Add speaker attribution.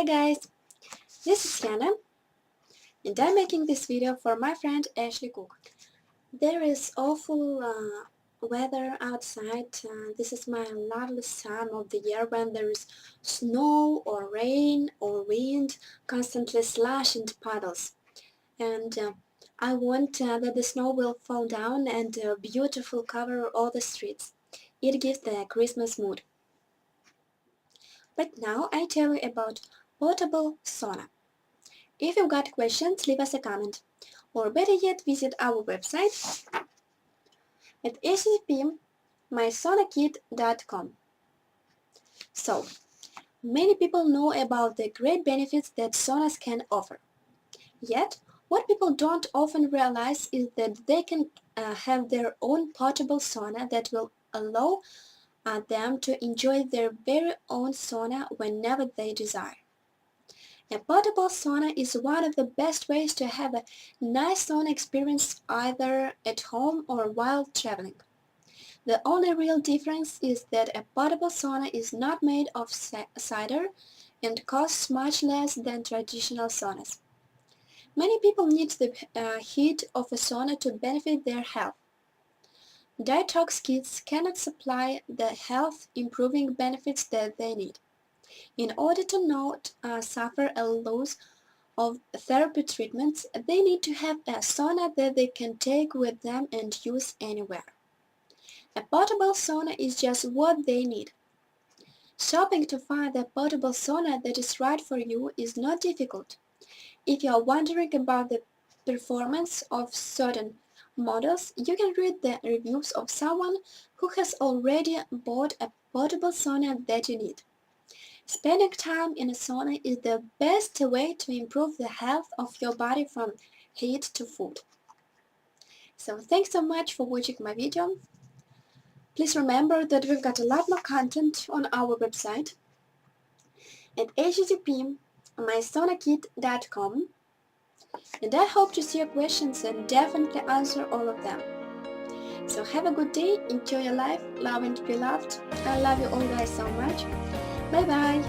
Speaker 1: Hi guys, this is Yana and I'm making this video for my friend Ashley Cook. There is awful weather outside. This is my loveliest time of the year when there is snow or rain or wind constantly slush into puddles. And I want that the snow will fall down and beautiful cover all the streets. It gives the Christmas mood. But now I tell you about portable sauna. If you've got questions, leave us a comment, or better yet, visit our website at http://mysaunakit.com. So, many people know about the great benefits that saunas can offer. Yet, what people don't often realize is that they can have their own portable sauna that will allow them to enjoy their very own sauna whenever they desire. A portable sauna is one of the best ways to have a nice sauna experience either at home or while traveling. The only real difference is that a portable sauna is not made of cider and costs much less than traditional saunas. Many people need the heat of a sauna to benefit their health. Detox kits cannot supply the health-improving benefits that they need. In order to not suffer a loss of therapy treatments, they need to have a sauna that they can take with them and use anywhere. A portable sauna is just what they need. Shopping to find a portable sauna that is right for you is not difficult. If you are wondering about the performance of certain models, you can read the reviews of someone who has already bought a portable sauna that you need. Spending time in a sauna is the best way to improve the health of your body from heat to food. So thanks so much for watching my video. Please remember that we've got a lot more content on our website at http://mysaunakit.com, and I hope to see your questions and definitely answer all of them. So have a good day, enjoy your life, love and be loved. I love you all guys so much. Bye bye.